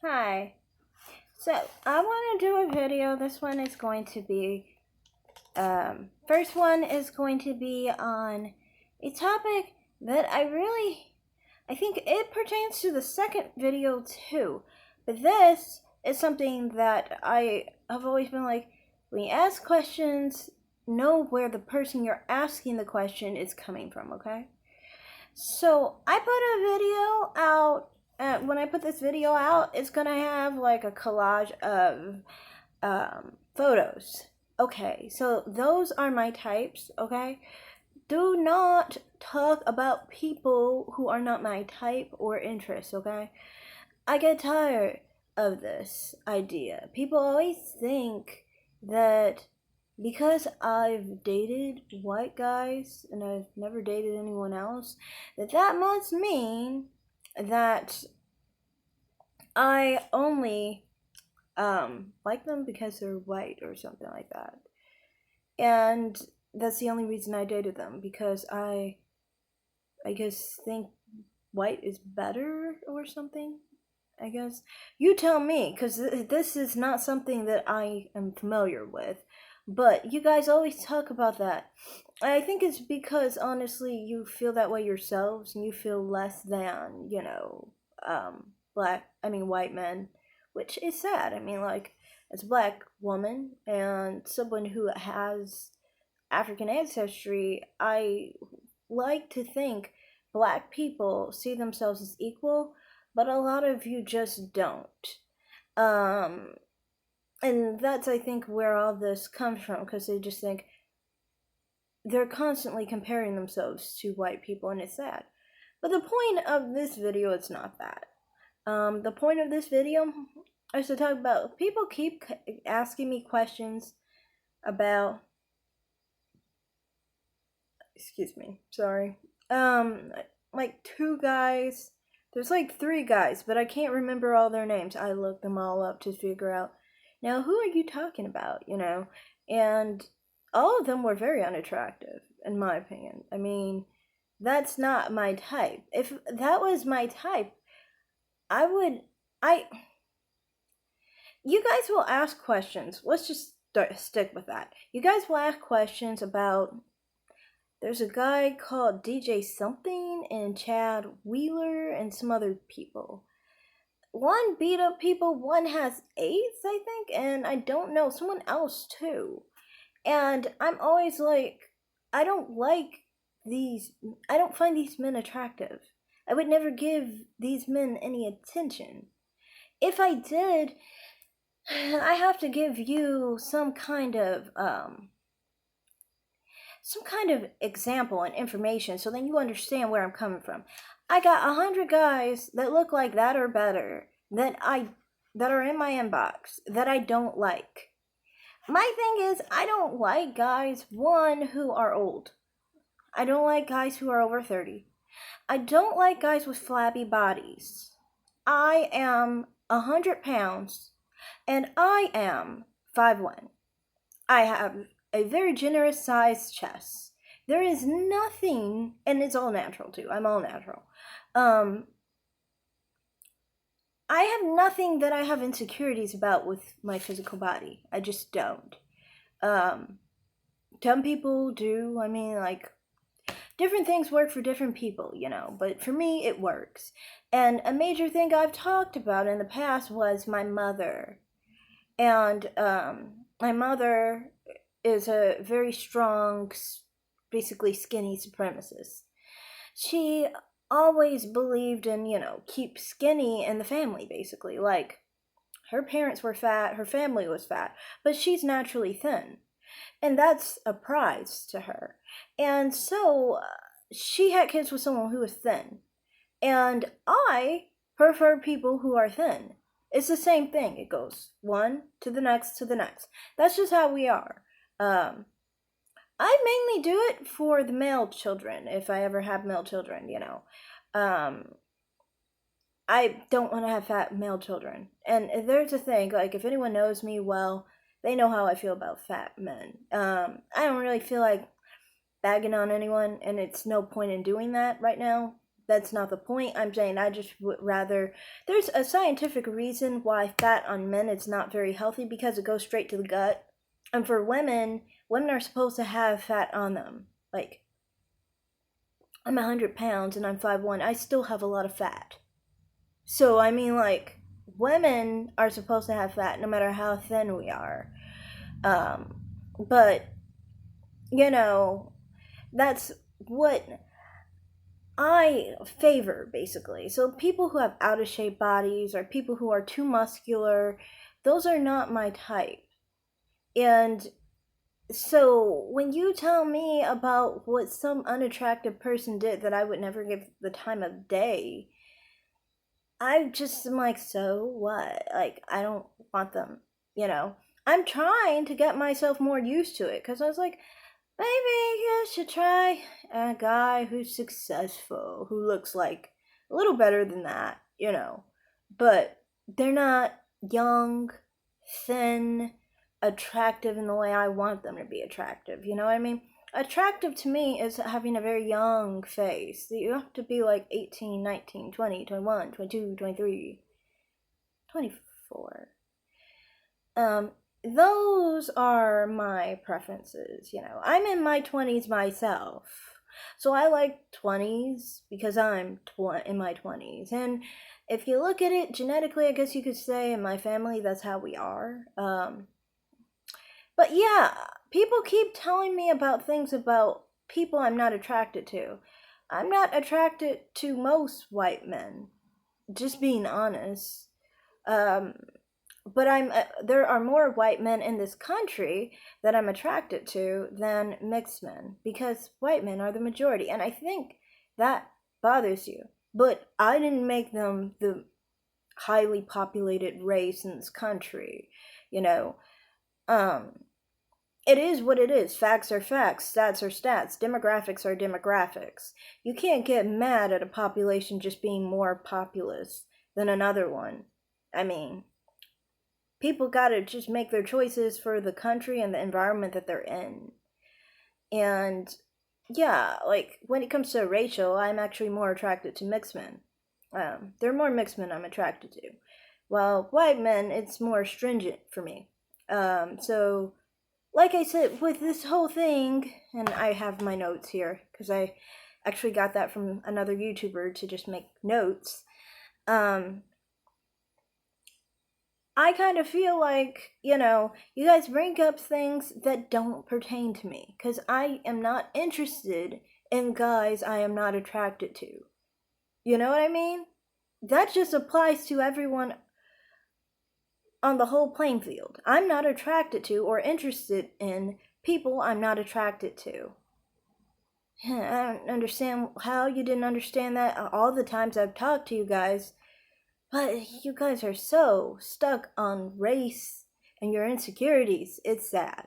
Hi. So, I want to do a video. This one is going to be, first one is going to be on a topic that I think it pertains to the second video too. But this is something that I have always been like, when you ask questions, know where the person you're asking the question is coming from, okay? So I put a video out. When I put this video out, it's gonna have like a collage of photos. Okay, so those are my types. Okay, do not talk about people who are not my type or interest. Okay, I get tired of this idea. People always think that because I've dated white guys and I've never dated anyone else, that must mean that I only like them because they're white or something like that. And that's the only reason I dated them, because I guess think white is better or something. I guess you tell me, because this is not something that I am familiar with. But you guys always talk about that. I think it's because honestly, you feel that way yourselves, and you feel less than, white men, which is sad. I mean, like, as a black woman and someone who has African ancestry, I like to think black people see themselves as equal, but a lot of you just don't. Um, and that's, I think, where all this comes from, because they just think they're constantly comparing themselves to white people, and it's sad. But the point of this video is not that. The point of this video is to talk about, people keep asking me questions about, excuse me, sorry, like two guys, there's like three guys, but I can't remember all their names. I looked them all up to figure out, now who are you talking about, and all of them were very unattractive, in my opinion. I mean, that's not my type. If that was my type, I would, I, you guys will ask questions. Let's just stick with that. You guys will ask questions about, there's a guy called DJ something and Chad Wheeler and some other people. One beat up people, one has AIDS, I think, and I don't know, someone else too. And I'm always like, I don't like these, I don't find these men attractive. I would never give these men any attention. If I did, I have to give you some kind of example and information, so then you understand where I'm coming from. I got 100 guys that look like that or better that are in my inbox that I don't like. My thing is, I don't like guys, one, who are old. I don't like guys who are over 30. I don't like guys with flabby bodies. I am 100 pounds and I am 5'1". I have a very generous sized chest. There is nothing, and it's all natural too. I'm all natural. I have nothing that I have insecurities about with my physical body. I just don't. Some people do. I mean, like, different things work for different people, but for me, it works. And a major thing I've talked about in the past was my mother. And my mother is a very strong, basically skinny supremacist. She always believed in, keep skinny in the family, basically. Like, her parents were fat, her family was fat, but she's naturally thin. And that's a prize to her. And so she had kids with someone who was thin. And I prefer people who are thin. It's the same thing. It goes one to the next to the next. That's just how we are. I mainly do it for the male children, if I ever have male children, I don't want to have fat male children. And there's a thing, like, if anyone knows me well, they know how I feel about fat men. I don't really feel like bagging on anyone, and it's no point in doing that right now. That's not the point. I'm saying I just would rather. There's a scientific reason why fat on men is not very healthy, because it goes straight to the gut. And for women, women are supposed to have fat on them. Like, I'm 100 pounds and I'm 5'1". I still have a lot of fat. So, I mean, like, women are supposed to have fat no matter how thin we are. But, you know, that's what I favor, basically. So people who have out of shape bodies or people who are too muscular, those are not my type. And so when you tell me about what some unattractive person did that I would never give the time of day, I just am like, so what? Like, I don't want them, you know? I'm trying to get myself more used to it, because I was like, maybe you should try a guy who's successful, who looks like a little better than that, you know. But they're not young, thin, attractive in the way I want them to be attractive, you know what I mean? Attractive to me is having a very young face. You have to be like 18, 19, 20, 21, 22, 23, 24. Those are my preferences, you know. I'm in my 20s myself. So I like 20s because I'm in my 20s. And if you look at it genetically, I guess you could say in my family that's how we are. But yeah, people keep telling me about things about people I'm not attracted to. I'm not attracted to most white men, just being honest. Um, but there are more white men in this country that I'm attracted to than mixed men, because white men are the majority, and I think that bothers you. But I didn't make them the highly populated race in this country, you know. It is what it is. Facts are facts. Stats are stats. Demographics are demographics. You can't get mad at a population just being more populous than another one. I mean, people gotta just make their choices for the country and the environment that they're in. And yeah, like when it comes to Rachel, I'm actually more attracted to mixed men. There are more mixed men I'm attracted to. While white men, it's more stringent for me. So like I said, with this whole thing, and I have my notes here because I actually got that from another YouTuber to just make notes. I kind of feel like, you know, you guys bring up things that don't pertain to me, because I am not interested in guys I am not attracted to. You know what I mean? That just applies to everyone on the whole playing field. I'm not attracted to or interested in people I'm not attracted to. I don't understand how you didn't understand that all the times I've talked to you guys. But you guys are so stuck on race and your insecurities. It's sad.